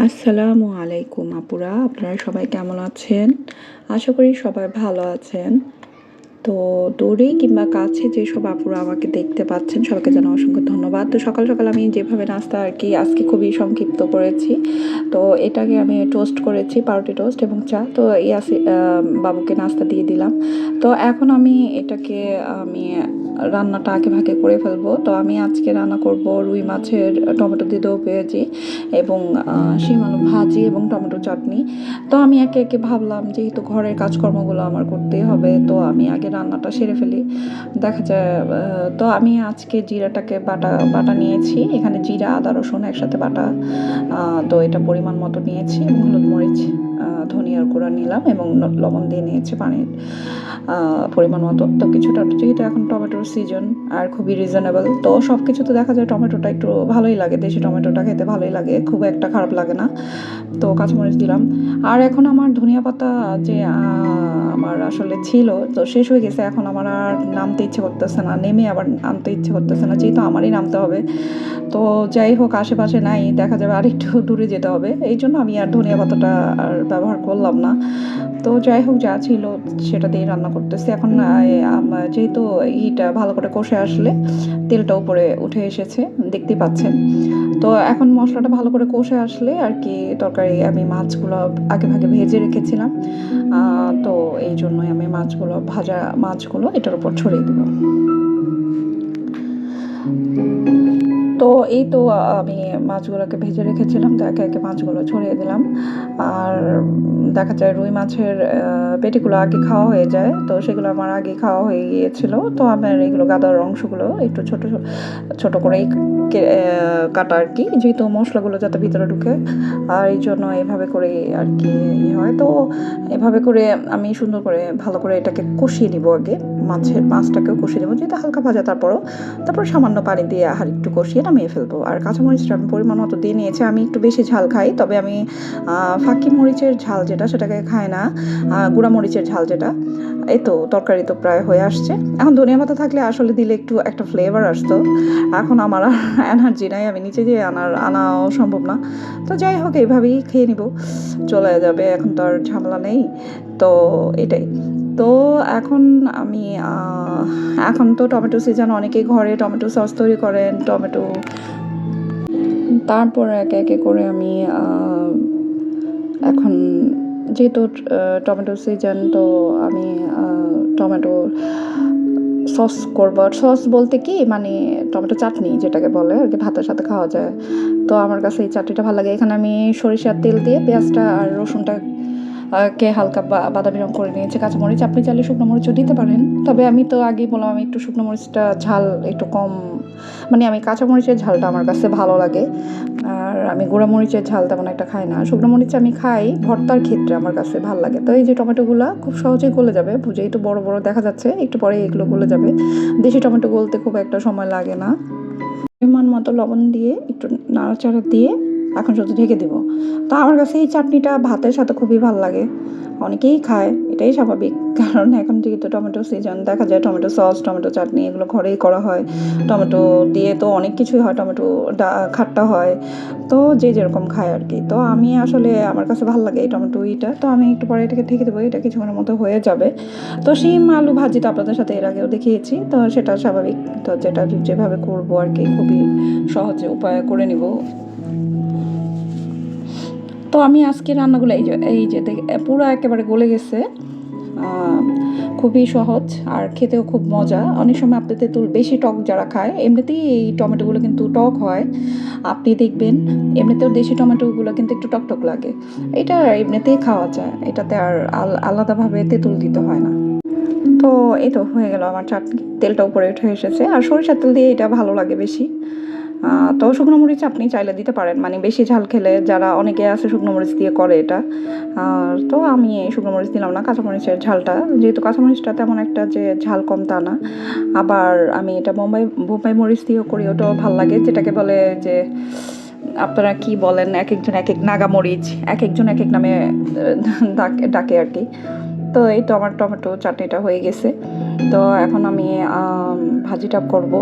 আসসালামু আলাইকুম আপুরা, আপনারা সবাই কেমন আছেন? আশা করি সবাই ভালো আছেন। তো দূরে কিংবা কাছে যেসব আপুরা আমাকে দেখতে পাচ্ছেন সবাইকে জানাই অসংখ্য ধন্যবাদ। তো সকাল সকাল আমি যেভাবে নাস্তা আর কি আজকে খুবই সংক্ষিপ্ত করেছি। তো এটাকে আমি টোস্ট করেছি, পাউরুটি টোস্ট এবং চা। তো বাবুকে নাস্তা দিয়ে দিলাম। তো এখন আমি এটাকে আমি রান্নাটা আগে ভাগে করে ফেলবো। তো আমি আজকে রান্না করব রুই মাছের টমেটো দিয়ে দো পেঁয়াজি এবং শিম আলু ভাজি এবং টমেটো চাটনি। তো আমি একে একে ভাবলাম যেহেতু ঘরের কাজকর্মগুলো আমার করতেই হবে, তো আমি আগে রান্নাটা সেরে ফেলি। দেখা যায় তো আমি আজকে জিরাটাকে বাটা বাটা নিয়েছি। এখানে জিরা আদা রসুন একসাথে বাটা। তো এটা পরিমাণ মতো নিয়েছি এবং হলুদ মরিচ ধনিয়ার গুঁড়া নিলাম এবং লবণ দিয়ে নিয়েছি পানির পরিমাণ মতো। তো কিছুটা যেহেতু এখন টমেটোর সিজন আর খুবই রিজনেবল, তো সব কিছুতে দেখা যায় টমেটোটা একটু ভালোই লাগে, দেশি টমেটোটা খেতে ভালোই লাগে, খুব একটা খারাপ লাগে না। তো কাঁচামরিচ দিলাম। আর এখন আমার ধনিয়া পাতা যে আমার আসলে ছিল তো শেষ হয়ে গেছে, এখন আমার আর নামতে ইচ্ছে করতেছে না, নেমে আবার আনতে ইচ্ছে করতেছে না, যেহেতু আমারই নামতে হবে। তো যাই হোক, আশেপাশে নাই, দেখা যাবে আর একটু দূরে যেতে হবে, এই জন্য আমি আর ধনিয়া পাতাটা আর ব্যবহার করলাম না। তো যাই হোক, যা ছিল সেটা দিয়ে রান্না করতেছি এখন। যেহেতু ইটা ভালো করে কষে আসলে তেলটা উপরে উঠে এসেছে, দেখতেই পাচ্ছেন। তো এখন মশলাটা ভালো করে কষে আসলে আর কি তরকারি আমি মাছগুলো আগে ভাগে ভেজে রেখেছিলাম। তো এই জন্যই আমি ভাজা মাছগুলো এটার উপর ছড়িয়ে দেবো। তো এই তো আমি মাছগুলোকে ভেজে রেখেছিলাম, তো একে একে মাছগুলো ছড়িয়ে দিলাম। আর দেখা যায় রুই মাছের পেটিগুলো আগে খাওয়া হয়ে যায়, তো সেগুলো আমার আগে খাওয়া হয়ে গিয়েছিল। তো আমার এগুলো গাদার অংশগুলো একটু ছোট ছোট করেই কাটা আর কি, যেহেতু মশলাগুলো যাতে ভিতরে ঢুকে, আর এই জন্য এভাবে করে আর কি হয়। তো এভাবে করে আমি সুন্দর করে ভালো করে এটাকে কষিয়ে নিব আগে, মাছটাকেও কষিয়ে নেবো, যেহেতু হালকা ভাজা। তারপর সামান্য পানি দিয়ে আর একটু কষিয়ে নামিয়ে ফেলবো। আর কাঁচামরিচটা আমি পরিমাণ মতো দিয়ে নিয়েছি। আমি একটু বেশি ঝাল খাই, তবে আমি ফাঁকি মরিচের ঝাল যেটা সেটাকে খাই না, গুঁড়া মরিচের ঝাল যেটা। এই তো তরকারি তো প্রায় হয়ে আসছে। এখন ধনিয়া পাতা থাকলে আসলে দিলে একটু একটা ফ্লেভার আসতো। এখন আমার আর এনার্জি নাই, আমি নিচে যেয়ে আনাও সম্ভব না। তো যাই হোক, এইভাবেই খেয়ে নিব, চলে যাবে, এখন তো আর ঝামেলা নেই। তো এটাই। তো এখন আমি এখন তো টমেটো সিজন, অনেকেই ঘরে টমেটো সস তৈরি করেন, তারপর একে একে করে আমি এখন যেহেতু টমেটো সিজন, তো আমি টমেটো সস করবো। সস বলতে কি, মানে টমেটো চাটনি যেটাকে বলে আর কি, ভাতের সাথে খাওয়া যায়। তো আমার কাছে এই চাটনিটা ভালো লাগে। এখানে আমি সরিষার তেল দিয়ে পেঁয়াজটা আর রসুনটা কে হালকা বাদামি রঙ করে নিয়েছি। কাঁচামরিচ আপনি চাইলে শুকনো মরিচও দিতে পারেন, তবে আমি তো আগেই বললাম আমি একটু শুকনো মরিচটা ঝাল একটু কম, মানে আমি কাঁচামরিচের ঝালটা আমার কাছে ভালো লাগে। আর আমি গুঁড়া মরিচের ঝাল তেমন একটা খাই না। শুকনো মরিচ আমি খাই ভর্তার ক্ষেত্রে, আমার কাছে ভালো লাগে। তো এই যে টমেটোগুলো খুব সহজেই গলে যাবে, যেহেতু বড় বড় দেখা যাচ্ছে, একটু পরে এগুলো গলে যাবে। দেশি টমেটো গলতে খুব একটা সময় লাগে না। পরিমাণ মতো লবণ দিয়ে একটু নাড়াচাড়া দিয়ে এখন শুধু ঢেকে দিব। তো আমার কাছে এই চাটনিটা ভাতের সাথে খুবই ভালো লাগে, অনেকেই খায়, এটাই স্বাভাবিক, কারণ এখন যেহেতু টমেটো সিজন, দেখা যায় টমেটো সস, টমেটো চাটনি এগুলো ঘরেই করা হয়। টমেটো দিয়ে তো অনেক কিছুই হয়, টমেটো খাট্টা হয়, তো যে যেরকম খায় আর কি। তো আমি আসলে আমার কাছে ভালো লাগে এই টমেটো ইটা। তো আমি একটু পরে এটাকে ঢেকে দেবো, এটা কিছুক্ষণের মতো হয়ে যাবে। তো শিম আলু ভাজি তো আপনাদের সাথে এর আগেও দেখিয়েছি, তো সেটা স্বাভাবিক। তো যেটা যেভাবে করবো আর কি, খুবই সহজে উপায়ে করে নিব। তো আমি আজকে রান্নাগুলো এই যে পুরো একেবারে গলে গেছে। খুবই সহজ আর খেতেও খুব মজা। অনেক সময় আপনি তেঁতুল বেশি টক যারা খায়, এমনিতেই এই টমেটোগুলো কিন্তু টক হয়, আপনি দেখবেন। এমনিতেও দেশি টমেটোগুলো কিন্তু একটু টক লাগে, এটা এমনিতেই খাওয়া যায়, এটাতে আর আলাদাভাবে তেঁতুল দিতে হয় না। তো এই তো হয়ে গেল আমার চাটনি, তেলটা উপরে উঠে এসেছে। আর সরিষার তেল দিয়ে এটা ভালো লাগে বেশি। তো শুকনো মরিচ আপনি চাইলে দিতে পারেন, মানে বেশি ঝাল খেলে, যারা অনেকে আছে শুকনো মরিচ দিয়ে করে এটা। তো আমি শুকনো মরিচ দিলাম না, কাঁচামরিচের ঝালটা, যেহেতু কাঁচামরিচটা তেমন একটা যে ঝাল কম তা না। আবার আমি এটা বোম্বাই মরিচ দিয়েও করি, ওটাও ভালো লাগে, যেটাকে বলে যে আপনারা কি বলেন, এক একজন এক এক নাগা মরিচ, এক একজন এক এক নামে ডাকে আর কি। তো এই তো আমার টমেটো চাটনিটা হয়ে গেছে। তো এখন আমি ভাজিটা করব।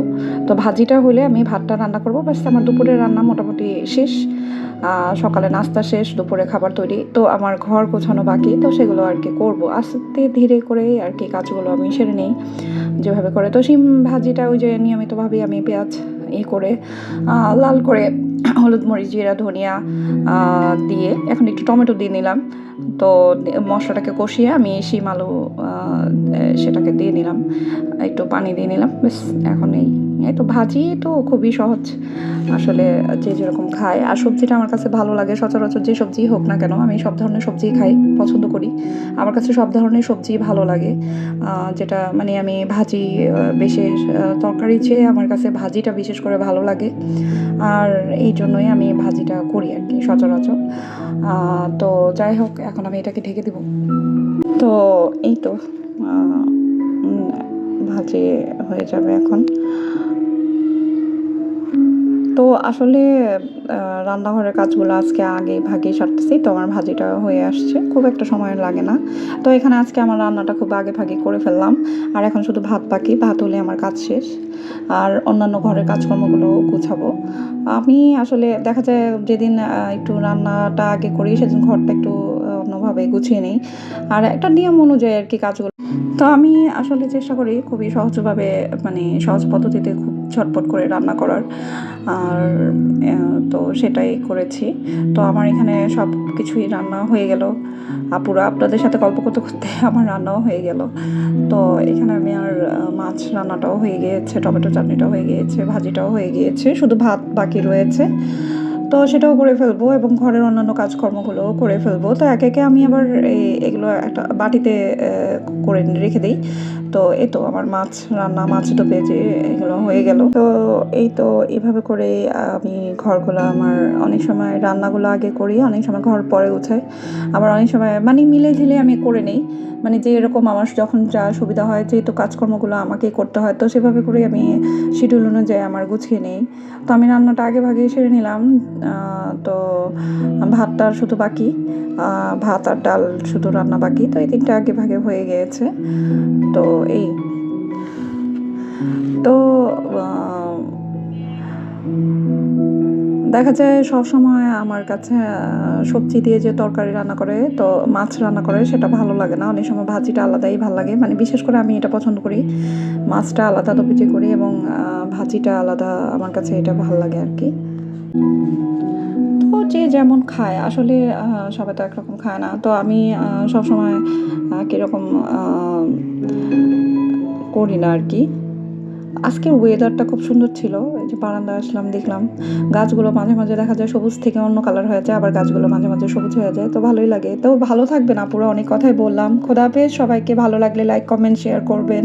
তো ভাজিটা হলে আমি ভাতটা রান্না করব, ব্যাস আমার দুপুরের রান্না মোটামুটি শেষ। সকালে নাস্তা শেষ, দুপুরে খাবার তৈরি। তো আমার ঘর গোছানো বাকি, তো সেগুলো আর কি করবো আস্তে ধীরে করে আর কি, কাজগুলো আমি সেরে নিই যেভাবে করে। তো শিম ভাজিটা ওই যে নিয়মিতভাবেই আমি পেঁয়াজ করে লাল করে হলুদ মরিচ জিরা ধনিয়া দিয়ে এখন একটু টমেটো দিয়ে নিলাম। তো মশলাটাকে কষিয়ে আমি শিম আলু সেটাকে দিয়ে নিলাম, একটু পানি দিয়ে নিলাম, বেশ। এখন এই তো ভাজি তো খুবই সহজ আসলে, যে যেরকম খায়। আর সবজিটা আমার কাছে ভালো লাগে, সচরাচর যে সবজি হোক না কেন আমি সব ধরনের সবজি খাই, পছন্দ করি। আমার কাছে সব ধরনের সবজি ভালো লাগে, যেটা মানে আমি ভাজি বেশি তরকারি চেয়ে আমার কাছে ভাজিটা বিশেষ করে ভালো লাগে। আর এই জন্যই আমি ভাজিটা করি আর কি সচরাচর। তো যাই হোক, এখন আমি এটাকে ঢেকে দেব। তো এই তো ভাজি হয়ে যাবে এখন। তো আসলে রান্নাঘরের কাজগুলো আজকে আগে ভাগে সারতেছি, তো আমার ভাজিটা হয়ে আসছে, খুব একটা সময় লাগে না। তো এখানে আজকে আমার রান্নাটা খুব আগে ভাগে করে ফেললাম, আর এখন শুধু ভাত বাকি, ভাত হলে আমার কাজ শেষ। আর অন্যান্য ঘরের কাজকর্মগুলো গুছাবো। আমি আসলে দেখা যায় যেদিন একটু রান্নাটা আগে করি সেদিন ঘরটা একটু অন্যভাবে গুছিয়ে নিই, আর একটা নিয়ম অনুযায়ী আর কি কাজগুলো। তো আমি আসলে চেষ্টা করি খুবই সহজভাবে, মানে সহজ পদ্ধতিতে খুব ঝটপট করে রান্না করার। আর তো সেটাই করেছি। তো আমার এখানে সব কিছুই রান্না হয়ে গেল, আপুরা আপনাদের সাথে গল্প করতে করতে আমার রান্নাও হয়ে গেল। তো এখানে আমি আর মাছ রান্নাটাও হয়ে গিয়েছে, টমেটো চাটনিটাও হয়ে গিয়েছে, ভাজিটাও হয়ে গিয়েছে, শুধু ভাত বাকি রয়েছে। তো সেটাও করে ফেলবো এবং ঘরের অন্যান্য কাজকর্মগুলোও করে ফেলবো। তো একে একে আমি আবার এগুলো একটা বাটিতে করে রেখে দিই। তো এই তো আমার মাছ রান্না, মাছ ভেজে এগুলো হয়ে গেল। তো এই তো এভাবে করে আমি ঘরগুলো আমার অনেক সময় রান্নাগুলো আগে করি, অনেক সময় ঘর পরে গুছাই, আবার অনেক সময় মানে মিলে ঝিলে আমি করে নিই। মানে যে এরকম আমার যখন যা সুবিধা হয়, যেহেতু কাজকর্মগুলো আমাকেই করতে হয়, তো সেভাবে করে আমি শিডিউল অনুযায়ী আমার গুছিয়ে নিই। তো আমি রান্নাটা আগে ভাগে সেরে নিলাম। তো ভাতটা শুধু বাকি, ভাত আর ডাল শুধু রান্না বাকি। তো এই তিনটা আগে ভাগে হয়ে গিয়েছে। তো এই তো দেখা যায় সবসময় আমার কাছে সবজি দিয়ে যে তরকারি রান্না করে, তো মাছ রান্না করে সেটা ভালো লাগে না। অনেক সময় ভাজিটা আলাদাই ভালো লাগে, মানে বিশেষ করে আমি এটা পছন্দ করি, মাছটা আলাদা দপিচি করি এবং ভাজিটা আলাদা, আমার কাছে এটা ভালো লাগে আর কি। তো যে যেমন খায় আসলে, সবাই তো একরকম খায় না। তো আমি সবসময় কীরকম করি না আর কি। আজকের ওয়েদারটা খুব সুন্দর ছিল, এই যে বারান্দায় আসলাম, দেখলাম গাছগুলো মাঝে মাঝে দেখা যায় সবুজ থেকে অন্য কালার হয়ে যায়, আবার গাছগুলো মাঝে মাঝে সবুজ হয়ে যায়, তো ভালোই লাগে। তো ভালো থাকবেন আপুরা, অনেক কথাই বললাম। খোদা হাফেজ সবাইকে। ভালো লাগলে লাইক কমেন্ট শেয়ার করবেন।